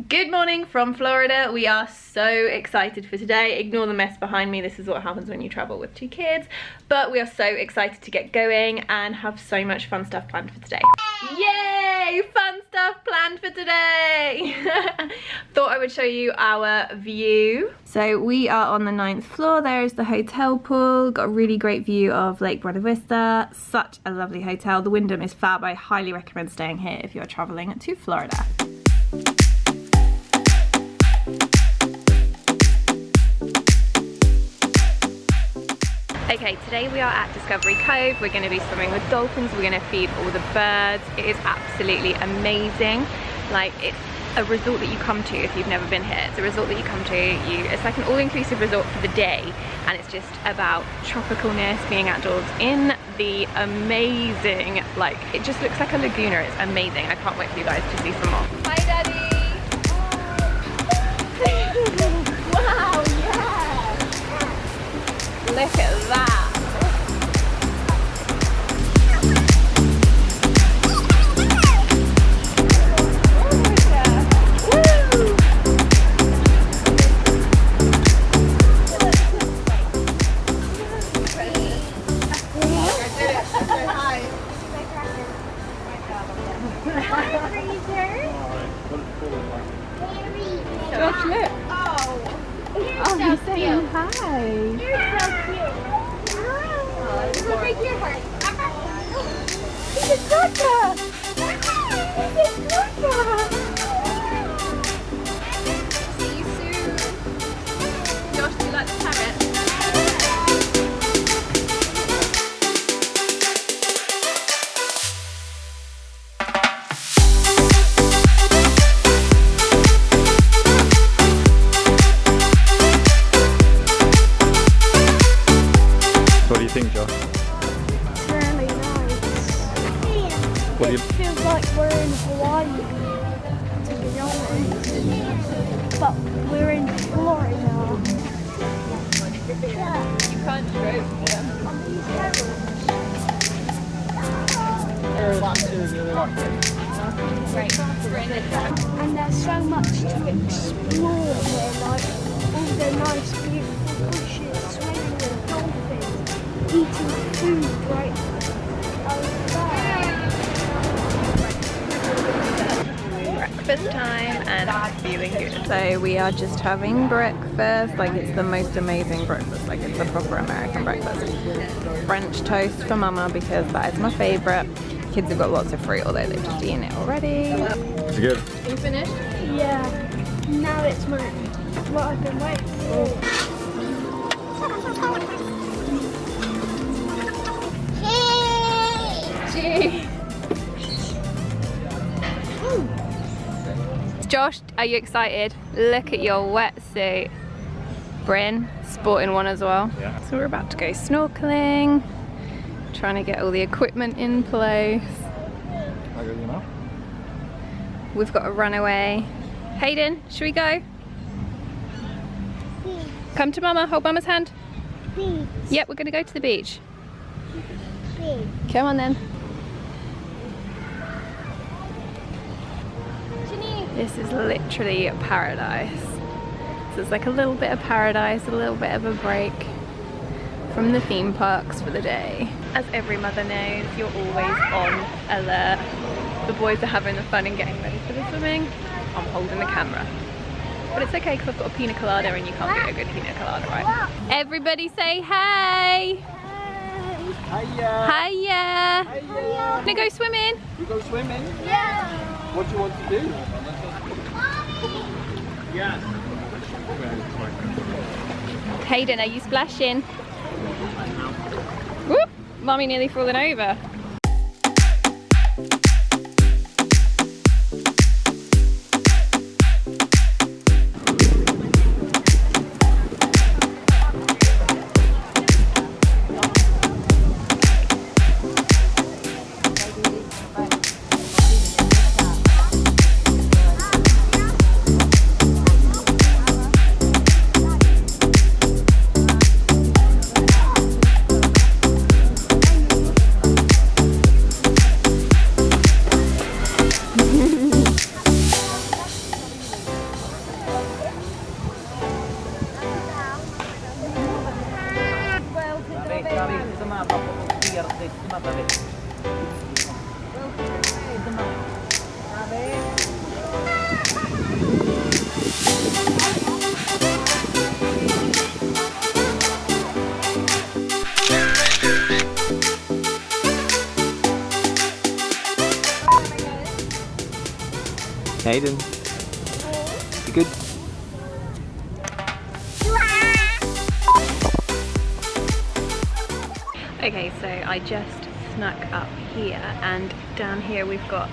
Good morning from Florida. We are so excited for today. Ignore the mess behind me. This is what happens when you travel with 2 kids. But we are so excited to get going and have so much fun stuff planned for today. Yay! Fun stuff planned for today. Thought I would show you our view. So we are on the 9th floor. There is the hotel pool. Got a really great view of Lake Buena Vista. Such a lovely hotel. The Wyndham is fab. I highly recommend staying here if you're traveling to Florida. Okay, today we are at Discovery Cove. We're going to be swimming with dolphins. We're going to feed all the birds. It is absolutely amazing. Like, it's a resort that you come to if you've never been here. It's a resort that you come to. It's like an all-inclusive resort for the day, and it's just about tropicalness, being outdoors in the amazing, like, it just looks like a laguna. It's amazing. I can't wait for you guys to see some more. Hi, Daddy. Wow, yeah. Look at that. Josh, look. Oh, he's saying hi. You're so cute. Look at your heart. He's a quokka. He's a quokka. See you soon. Josh, do you like the parrot? What do you think, Josh? It's really nice. What do you... It feels like we're in Hawaii, to be honest. But we're in Florida. You can't stroke them. And there's so much to explore here, like all the nice, beautiful bushes, swimming with dolphins, eating food right over there. Breakfast time and I'm feeling good. So we are just having breakfast. Like, it's the most amazing breakfast. Like, it's the proper American breakfast. French toast for Mama because that is my favourite. Kids have got lots of fruit, although they've just eaten it already. It's good. Are you finished? Yeah, now it's what I've been waiting for. Josh, are you excited? Look at your wetsuit. Bryn, sporting one as well. Yeah. So we're about to go snorkeling, trying to get all the equipment in place. I go, you know? We've got a runaway. Hayden, should we go? Come to Mama, hold Mama's hand. Beach. Yep, we're gonna go to the beach. Beach. Come on then. This is literally paradise. So it's like a little bit of paradise, a little bit of a break from the theme parks for the day. As every mother knows, you're always on alert. The boys are having the fun and getting ready for the swimming. I'm holding the camera. But it's okay because I've got a pina colada and you can't get a good pina colada, right? Everybody say hey! Hiya! Hiya! Hiya! Wanna go swimming? You go swimming? Yeah. What do you want to do? Yeah. Hayden, are you splashing? Whoop! Mummy nearly fallen over. Hayden, you good? Okay, so I just snuck up here, and down here we've got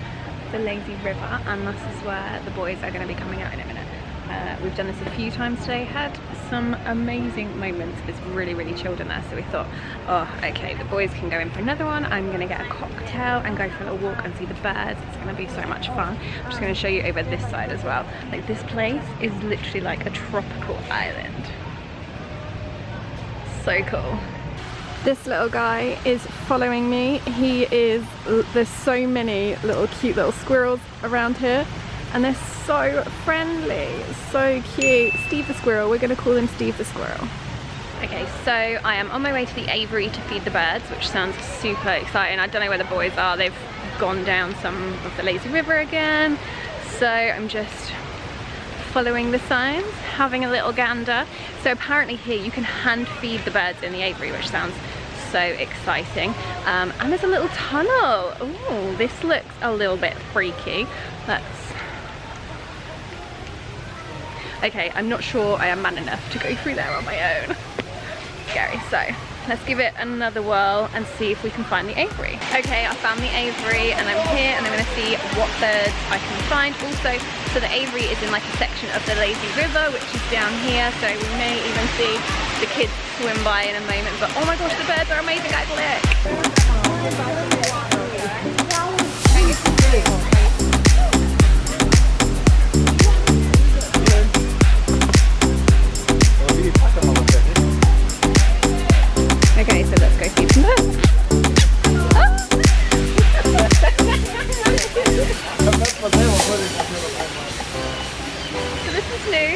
the lazy river, and this is where the boys are going to be coming out in a minute. We've done this a few times today, had some amazing moments. It's really, really chilled in there, so we thought, oh, okay, the boys can go in for another one. I'm going to get a cocktail and go for a little walk and see the birds. It's going to be so much fun. I'm just going to show you over this side as well. Like, this place is literally like a tropical island. So cool. This little guy is following me. There's so many little cute little squirrels around here, and they're so friendly, so cute. Steve the squirrel, we're gonna call him Steve the squirrel. Okay, so I am on my way to the aviary to feed the birds, which sounds super exciting. I don't know where the boys are. They've gone down some of the lazy river again. So I'm just following the signs, having a little gander. So apparently here you can hand feed the birds in the aviary, which sounds so exciting. And there's a little tunnel. Ooh, this looks a little bit freaky. Okay, I'm not sure I am man enough to go through there on my own. Scary. So let's give it another whirl and see if we can find the aviary. Okay, I found the aviary and I'm here, and I'm gonna see what birds I can find. Also, so the aviary is in like a section of the lazy river, which is down here, so we may even see the kids swim by in a moment. But oh my gosh, the birds are amazing, guys, look! Okay, so let's go feed some birds. So this is new.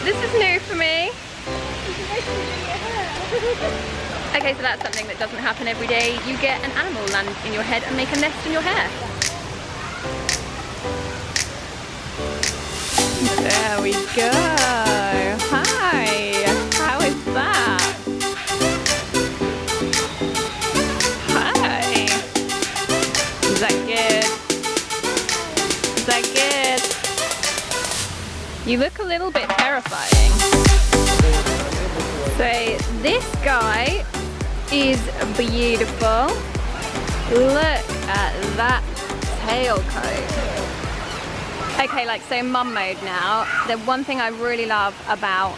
This is new for me. Okay, so that's something that doesn't happen every day. You get an animal land in your head and make a nest in your hair. There we go. Hi. How is that? Is that good? Is that good? You look a little bit terrifying. So this guy is beautiful. Look at that tail coat. Okay, like, so mum mode now. The one thing I really love about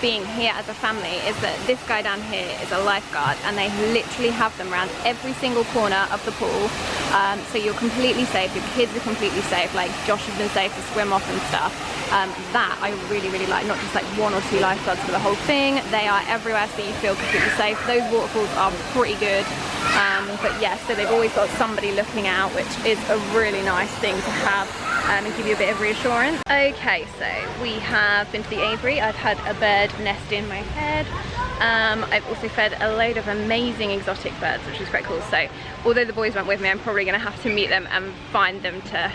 being here as a family is that this guy down here is a lifeguard, and they literally have them around every single corner of the pool, so you're completely safe, your kids are completely safe. Like, Josh has been safe to swim off and stuff. That I really, really like. Not just like 1 or 2 lifeguards for the whole thing. They are everywhere, so you feel completely safe. Those waterfalls are pretty good, but yeah, so they've always got somebody looking out, which is a really nice thing to have. And give you a bit of reassurance. Okay, so we have been to the aviary. I've had a bird nest in my head. I've also fed a load of amazing exotic birds, which is quite cool. So although the boys weren't with me, I'm probably going to have to meet them and find them to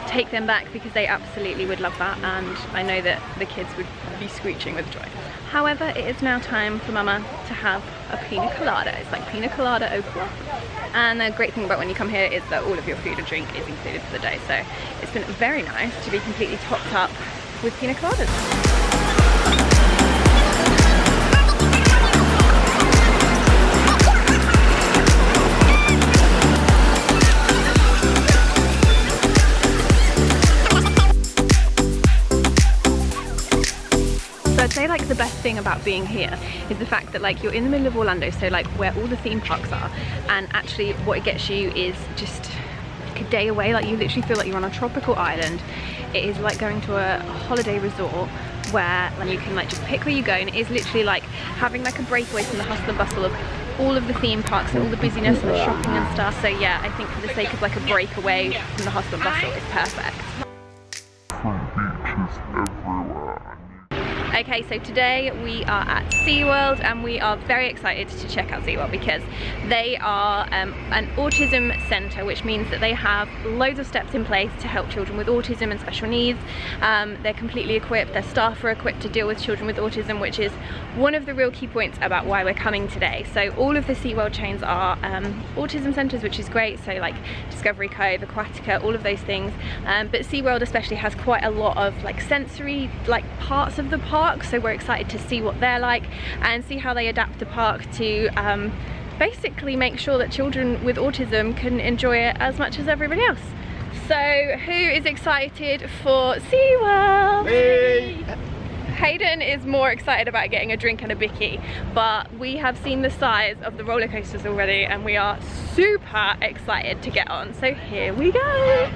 take them back, because they absolutely would love that, and I know that the kids would be screeching with joy. However, it is now time for Mama to have a pina colada. It's like pina colada au coco. And the great thing about when you come here is that all of your food and drink is included for the day. So it's been very nice to be completely topped up with pina coladas. about being here is the fact that like you're in the middle of Orlando, so like where all the theme parks are, and actually what it gets you is just like a day away. Like you literally feel like you're on a tropical island. It is like going to a holiday resort where you can like just pick where you go, and it is literally like having like a break away from the hustle and bustle of all of the theme parks and all the busyness and the shopping and stuff. So yeah, I think for the sake of like a break away from the hustle and bustle, it's perfect. Okay, so today we are at SeaWorld, and we are very excited to check out SeaWorld because they are an autism center, which means that they have loads of steps in place to help children with autism and special needs. They're completely equipped, their staff are equipped to deal with children with autism, which is one of the real key points about why we're coming today. So all of the SeaWorld chains are autism centers, which is great, so like Discovery Cove, Aquatica, all of those things. But SeaWorld especially has quite a lot of like sensory like parts of the park. So we're excited to see what they're like and see how they adapt the park to basically make sure that children with autism can enjoy it as much as everybody else. So who is excited for SeaWorld? Me! Hayden is more excited about getting a drink and a bicky, but we have seen the size of the roller coasters already and we are super excited to get on. So here we go!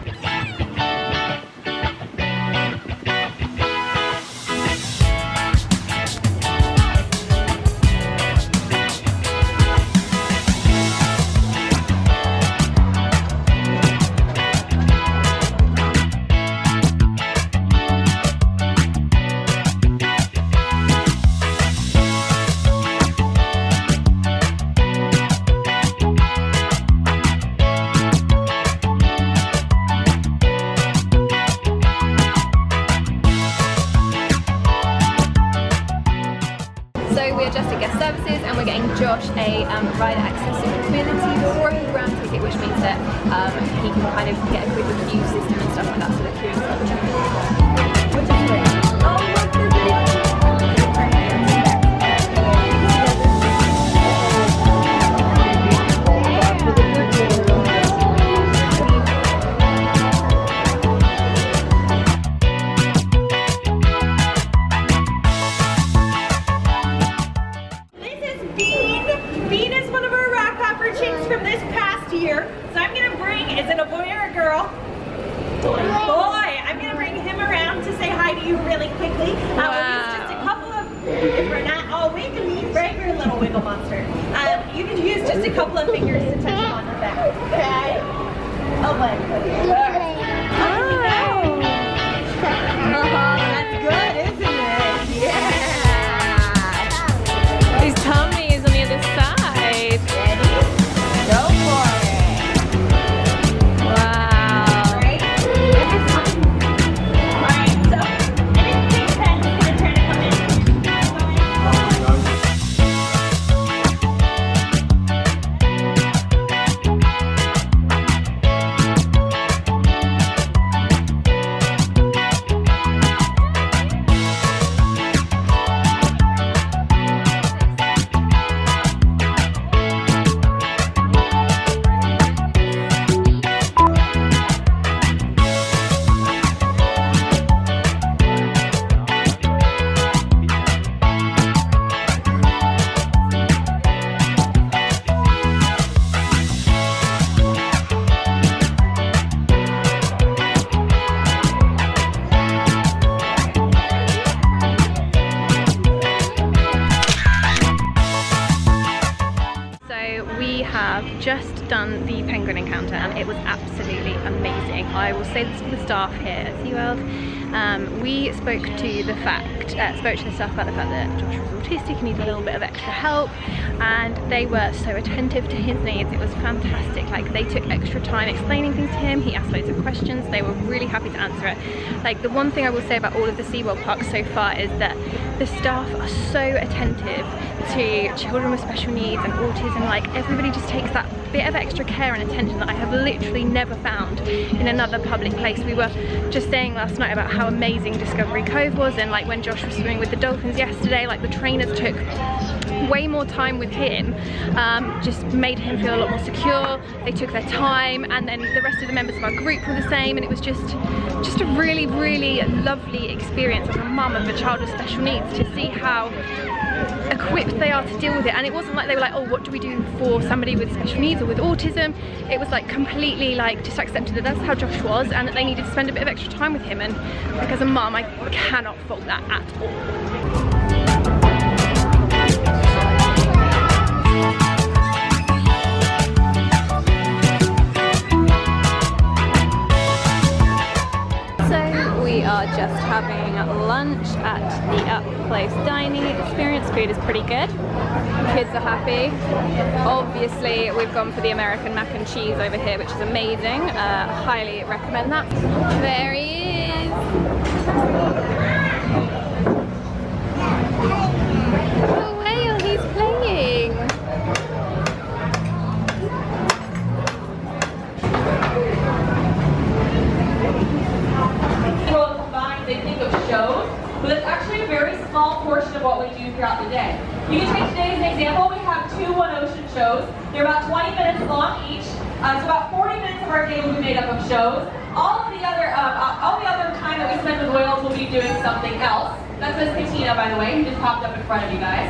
Josh a rider accessibility program ticket, which means that he can kind of get a quick review system and stuff like that, so they're queuing for which is great. from this past year. So I'm going to bring, is it a boy or a girl? Boy. I'm going to bring him around to say hi to you really quickly. We'll use just a couple of, if we're not all wiggly, right, you're a little wiggle monster. You can use just a couple of fingers to touch him on the back. Okay? Oh, my goodness. That's good, isn't it? Yeah. His tummy is on the other side. Ready? Go for it. Wow. Alright. Alright, so anything that he's going to try to come in. Just done the penguin encounter and it was absolutely amazing. I will say this to the staff here at SeaWorld. We spoke to the staff about the fact that Josh was autistic and needed a little bit of extra help, and they were so attentive to his needs. It was fantastic. Like, they took extra time explaining things to him. He asked loads of questions. They were really happy to answer it. Like, the one thing I will say about all of the SeaWorld parks so far is that the staff are so attentive to children with special needs and autism. Like, everybody just takes that bit of extra care and attention that I have literally never found in another public place. We were just saying last night about how amazing Discovery Cove was, and like when Josh was swimming with the dolphins yesterday, like the trainers took way more time with him, just made him feel a lot more secure. They took their time, and then the rest of the members of our group were the same, and it was just a really, really lovely experience as a mum of a child with special needs to see how equipped they are to deal with it. And it wasn't like they were like, oh, what do we do for somebody with special needs or with autism? It was like completely like just accepted that that's how Josh was and that they needed to spend a bit of extra time with him. And like as a mum, I cannot fault that at all. We are just having lunch at the Up Close dining experience. Food is pretty good. Kids are happy. Obviously, we've gone for the American mac and cheese over here, which is amazing. Highly recommend that. There he is. Oh, whale, he's playing. They think of shows, but it's actually a very small portion of what we do throughout the day. You can take today as an example. We have 2 One Ocean shows. They're about 20 minutes long each. So about 40 minutes of our day will be made up of shows. All the other time that we spend with whales, we'll be doing something else. That says Katina, by the way, who just popped up in front of you guys.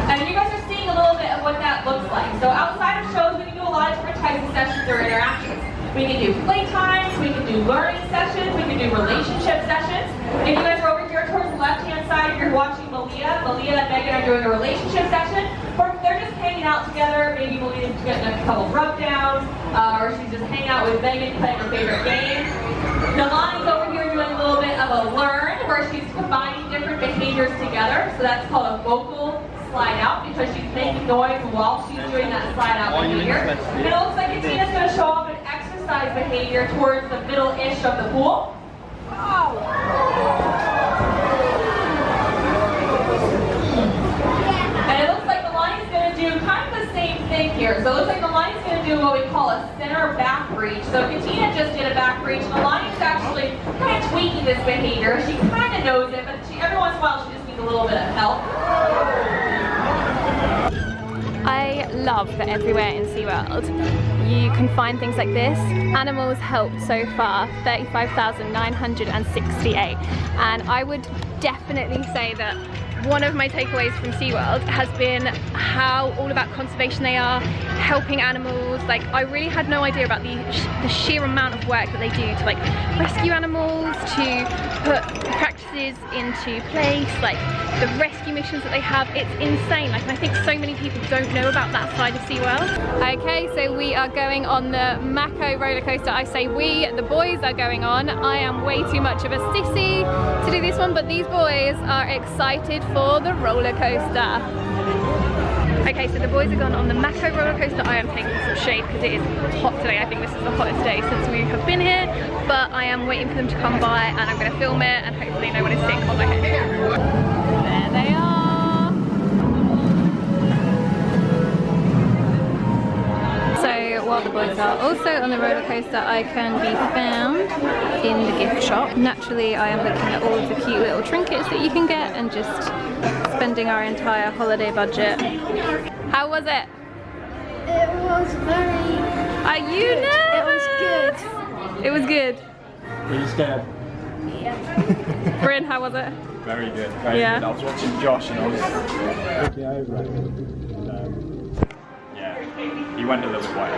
And you guys are seeing a little bit of what that looks like. So outside of shows, we can do a lot of different types of sessions or interactions. We can do playtimes, we can do learning sessions, we can do relationship sessions. If you guys are over here towards the left-hand side, you're watching Malia and Megan are doing a relationship session, or they're just hanging out together. Maybe Malia's getting a couple rub downs, or she's just hanging out with Megan playing her favorite game. Nalani's over here doing a little bit of a learn, where she's combining different behaviors together. So that's called a vocal slide out, because she's making noise while she's doing that slide out behavior. And it looks like Katina's going to show off an exercise behavior towards the middle-ish of the pool. And it looks like the lion's going to do kind of the same thing here. So it looks like the lion's going to do what we call a center back reach. So Katina just did a back reach, and the lion's actually kind of tweaking this behavior. She kind of knows it, but every once in a while she just needs a little bit of help. I love that everywhere in SeaWorld you can find things like this. Animals helped so far 35,968, and I would definitely say that one of my takeaways from SeaWorld has been how all about conservation they are, helping animals. Like, I really had no idea about the sheer amount of work that they do to like rescue animals, to put practices into place, like the rescue missions that they have. It's insane. Like, and I think so many people don't know about that side of SeaWorld. Okay, so we are going on the Mako roller coaster. I say we, the boys are going on. I am way too much of a sissy to do this one, but these boys are excited for the roller coaster. Okay, so the boys are gone on the Mako roller coaster. I am taking some shade because it is hot today. I think this is the hottest day since we have been here, but I am waiting for them to come by and I'm going to film it and hopefully no one is sick on my head. There they are. So while the boys are also on the roller coaster, I can be found in the gift shop. Naturally, I am looking at all of the cute little trinkets that you can get and just spending our entire holiday budget. How was it? It was very... Are you nervous? It was good. It was good. Were you scared? Yeah. Bryn, how was it? Very good. Very good. I was watching Josh and I was looking over it. Yeah, he went a little bit white.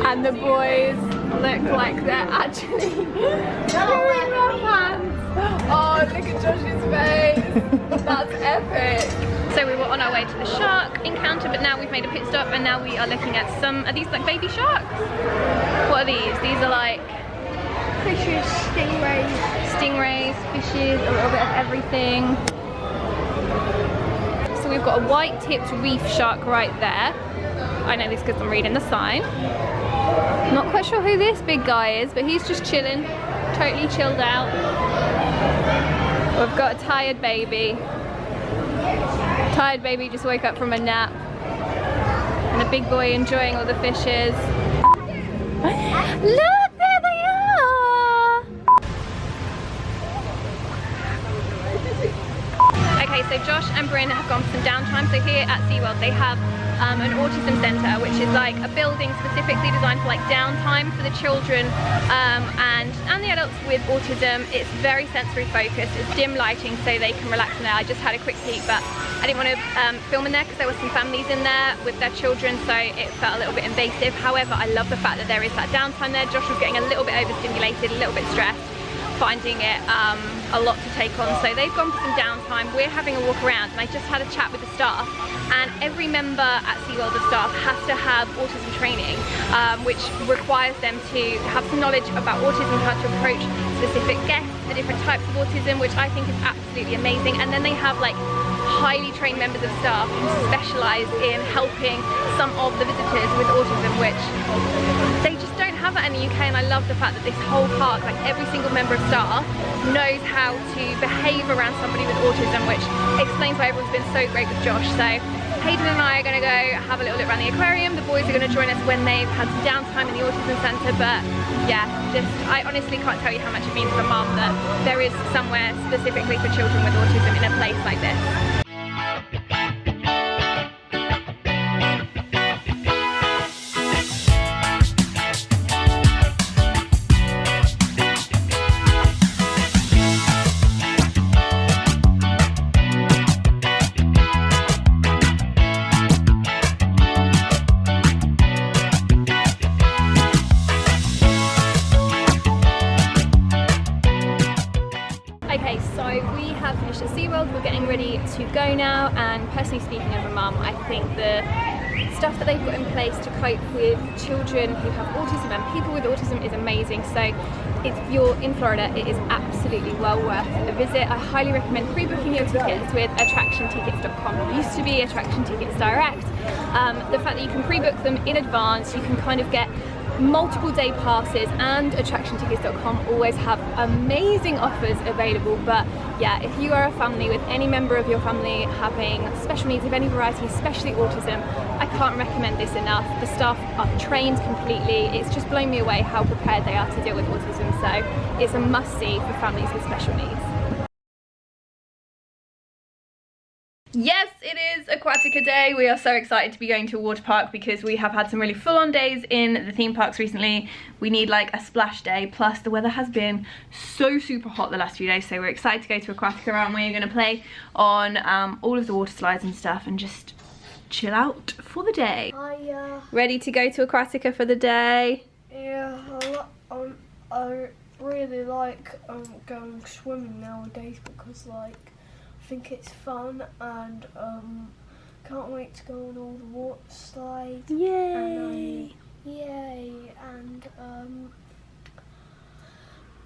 And the boys look like they're actually doing their hands. Oh, look at Josh's face. That's epic. So we were on our way to the shark encounter, but now we've made a pit stop and now we are looking at some, are these like baby sharks? What are these? These are like Fishes, stingrays. Stingrays, fishes, a little bit of everything. So we've got a white-tipped reef shark right there. I know this because I'm reading the sign. Not quite sure who this big guy is, but he's just chilling, totally chilled out. We've got a tired baby. Tired baby just woke up from a nap. And a big boy enjoying all the fishes. Look, there they are! Okay, so so Josh and Bryn have gone for some downtime. So here at SeaWorld they have an autism center, which is like a building specifically designed for like downtime for the children and the adults with autism. It's very sensory focused, it's dim lighting so they can relax in there. I just had a quick peek, but I didn't want to film in there because there were some families in there with their children, so it felt a little bit invasive. However, I love the fact that there is that downtime there. Josh was getting a little bit overstimulated, a little bit stressed, finding it a lot to take on, so they've gone for some downtime. We're having a walk around and I just had a chat with the staff, and every member at SeaWorld, the staff, has to have autism training, which requires them to have some knowledge about autism, how to approach specific guests, the different types of autism, which I think is absolutely amazing. And then they have like highly trained members of staff who specialise in helping some of the visitors with autism, which they just don't have that in the UK. And I love the fact that this whole park, like every single member of staff knows how to behave around somebody with autism, which explains why everyone's been so great with Josh. So Hayden and I are going to go have a little look around the aquarium. The boys are going to join us when they've had some downtime in the autism centre. But yeah, I honestly can't tell you how much it means for a mum that there is somewhere specifically for children with autism in a place like this. Okay, so we have finished at SeaWorld, we're getting ready to go now, and personally speaking as a mum, I think the stuff that they've got in place to cope with children who have autism and people with autism is amazing. So if you're in Florida, it is absolutely well worth a visit. I highly recommend pre-booking your tickets with attractiontickets.com. It used to be Attraction Tickets Direct. The fact that you can pre-book them in advance, you can kind of get multiple day passes, and attractiontickets.com always have amazing offers available. But yeah, if you are a family with any member of your family having special needs of any variety, especially autism, I can't recommend this enough. The staff are trained completely. It's just blown me away how prepared they are to deal with autism, so it's a must-see for families with special needs. Yes, it is Aquatica Day. We are so excited to be going to a water park because we have had some really full-on days in the theme parks recently. We need like a splash day, plus the weather has been so super hot the last few days, so we're excited to go to Aquatica, around where you're going to play on all of the water slides and stuff and just chill out for the day. Ready to go to Aquatica for the day? Yeah, I really like going swimming nowadays because like I think it's fun, and can't wait to go on all the water slides. Yay! And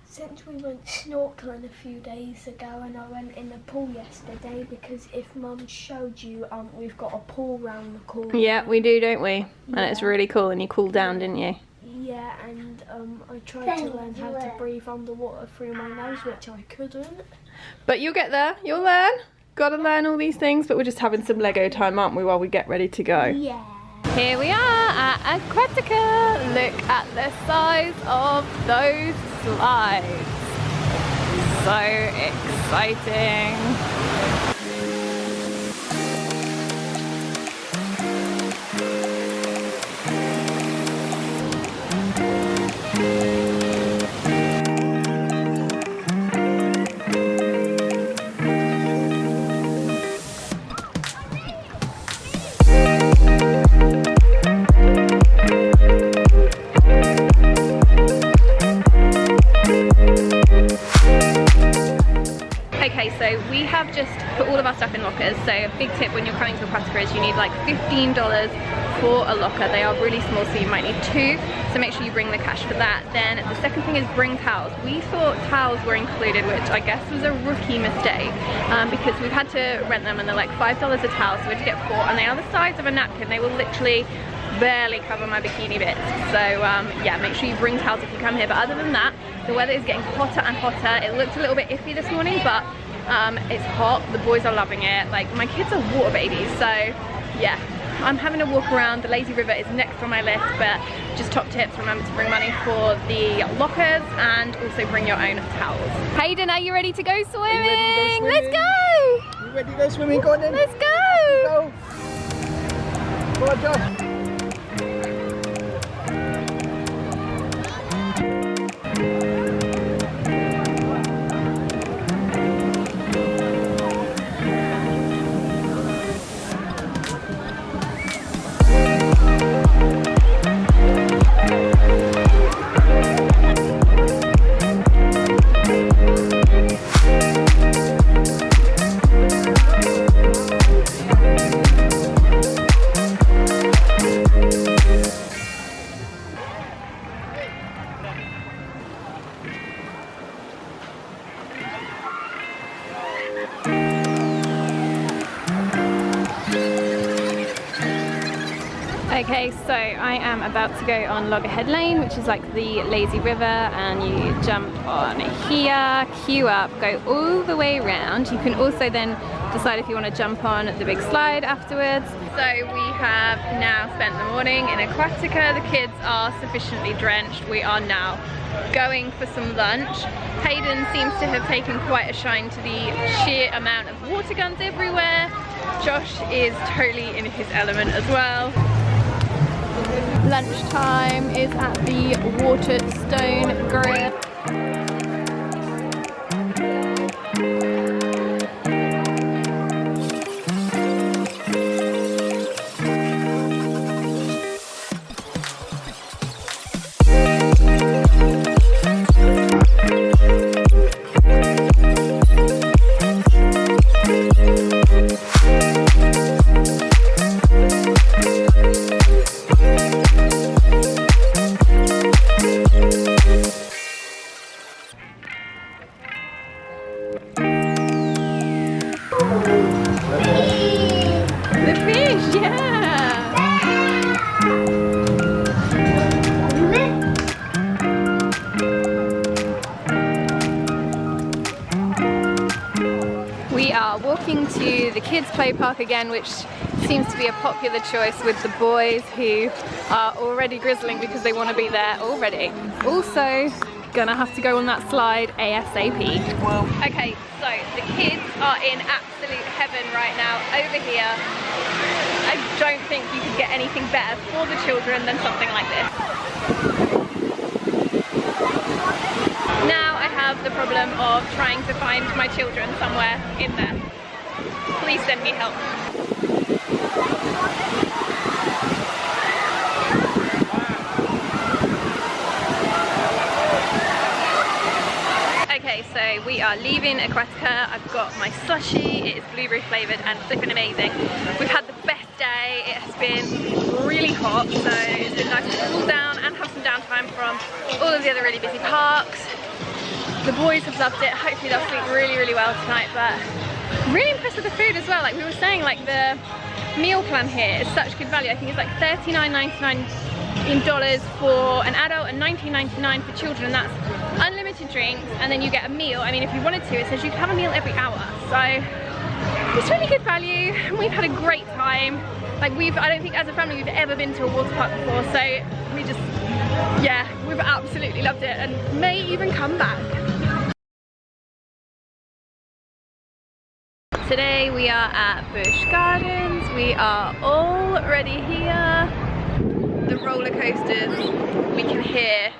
since we went snorkeling a few days ago, and I went in the pool yesterday, because if Mum showed you, we've got a pool round the corner. Yeah, we do, don't we? Yeah. And it's really cool, and you cool down, didn't you? Yeah, and I tried to learn how to breathe underwater through my nose, which I couldn't. But you'll get there, you'll learn. Gotta learn all these things, but we're just having some Lego time, aren't we, while we get ready to go? Yeah. Here we are at Aquatica. Look at the size of those slides. So exciting. Okay, so we have just put all of our stuff in lockers. So a big tip when you're coming to Aquatica is you need like $15 for a locker. They are really small, so you might need 2. So make sure you bring the cash for that. Then the second thing is bring towels. We thought towels were included, which I guess was a rookie mistake, because we've had to rent them and they're like $5 a towel, so we had to get 4, and they are the size of a napkin. They will literally barely cover my bikini bits. So yeah, make sure you bring towels if you come here. But other than that, the weather is getting hotter and hotter. It looked a little bit iffy this morning, but it's hot. The boys are loving it. Like, my kids are water babies, so yeah, I'm having a walk around. The lazy river is next on my list, but just top tips, remember to bring money for the lockers and also bring your own towels. Hayden, are you ready to go swimming? Let's go! ready to go swimming? Go on then. Let's go! Go. Go on, Josh. Okay, so I am about to go on Loggerhead Lane, which is like the lazy river, and you jump on here, queue up, go all the way around. You can also then decide if you want to jump on the big slide afterwards. So we have now spent the morning in Aquatica. The kids are sufficiently drenched. We are now going for some lunch. Hayden seems to have taken quite a shine to the sheer amount of water guns everywhere. Josh is totally in his element as well. Lunchtime is at the Waterstone Grill. The fish, yeah! We are walking to the kids' play park again, which seems to be a popular choice with the boys who are already grizzling because they want to be there already. Also, gonna have to go on that slide ASAP. Okay, so the kids are in absolute heaven right now over here. I don't think you could get anything better for the children than something like this. Now I have the problem of trying to find my children somewhere in there. Please send me help. Okay, so we are leaving Aquatica. I've got my slushie. It is blueberry flavoured and flipping amazing. We've had the best day. It has been really hot, so it's been nice to cool down and have some downtime from all of the other really busy parks. The boys have loved it. Hopefully they'll sleep really, really well tonight, but really impressed with the food as well. Like we were saying, like the meal plan here is such good value. I think it's like $39.99 in dollars for an adult and $19.99 for children, and that's unlimited drinks, and then you get a meal. I mean, if you wanted to, it says you can have a meal every hour, so it's really good value. We've had a great time. Like I don't think as a family we've ever been to a water park before, so we just, yeah, we've absolutely loved it and may even come back. Today we are at Busch Gardens. We are already here. The roller coasters, we can hear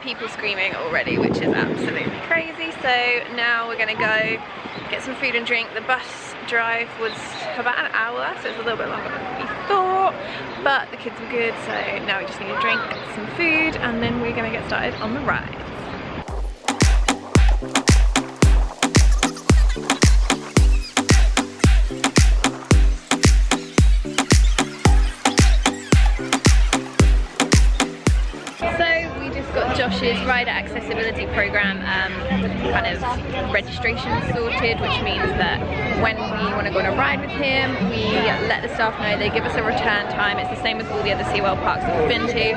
people screaming already, which is absolutely crazy. So now we're gonna go get some food and drink. The bus drive was about an hour, so it's a little bit longer than we thought, but the kids were good, so now we just need to drink some food and then we're gonna get started on the ride. Josh's rider accessibility program kind of registration sorted, which means that when we want to go on a ride with him, we let the staff know. They give us a return time. It's the same as all the other SeaWorld parks that we've been to.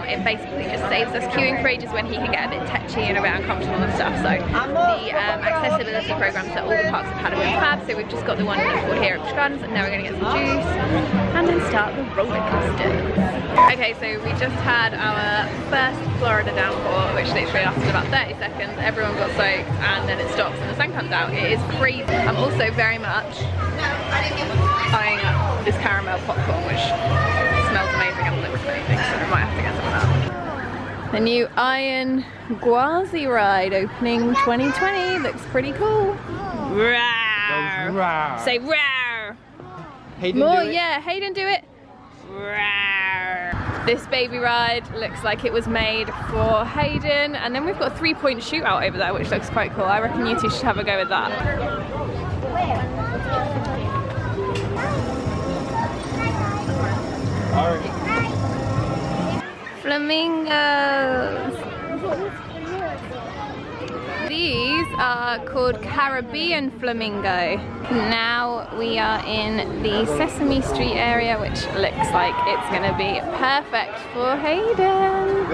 It basically just saves us queuing for ages when he can get a bit tetchy and a bit uncomfortable and stuff. So the accessibility programs that all the parks have had have been fab. So we've just got the one for here at Busch Gardens, and now we're going to get some juice and then start the roller coasters. Okay, so we just had our first Florida downpour, which literally lasted about 30 seconds. Everyone got soaked and then it stops and the sun comes out. It is crazy. I'm also very much eyeing up this caramel popcorn, which smells amazing and looks amazing, so I might have to get some of that. The new Iron Gwazi ride opening 2020 looks pretty cool. Rawr. Rawr. Say rawr. Hayden, More, do it. yeah, Hayden, do it. Rawr. This baby ride looks like it was made for Hayden, and then we've got a 3-point shootout over there, which looks quite cool. I reckon you two should have a go with that. Flamingos. These are called Caribbean flamingo. Now we are in the Sesame Street area, which looks like it's going to be perfect for Hayden.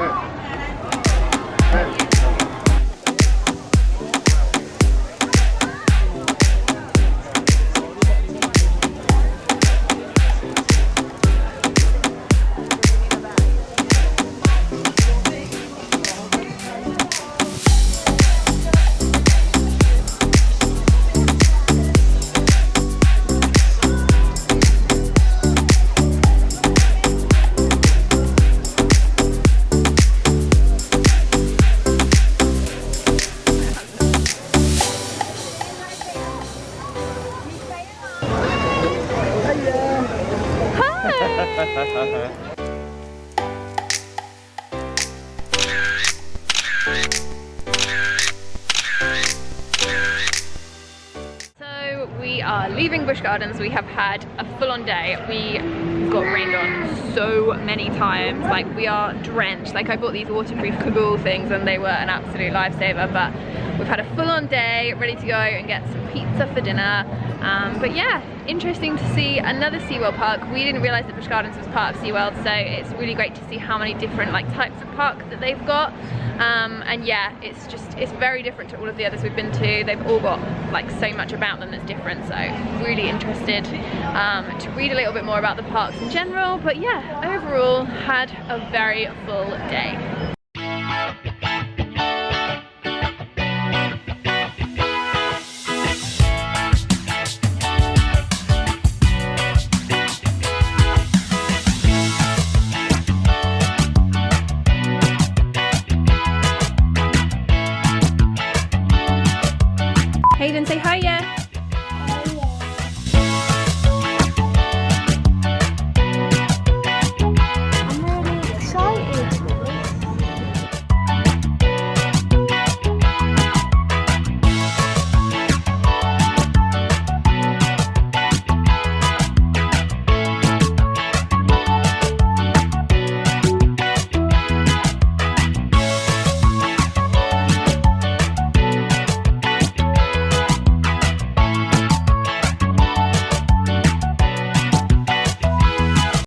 So we are leaving Busch Gardens. We have had a full-on day. We got rained on so many times. Like, we are drenched. Like, I bought these waterproof cabool things and they were an absolute lifesaver, but we've had a full-on day, ready to go and get some pizza for dinner. But yeah, interesting to see another SeaWorld park. We didn't realise that Busch Gardens was part of SeaWorld, so it's really great to see how many different types of parks that they've got. And yeah, it's very different to all of the others we've been to. They've all got so much about them that's different, so really interested to read a little bit more about the parks in general. But yeah, overall had a very full day.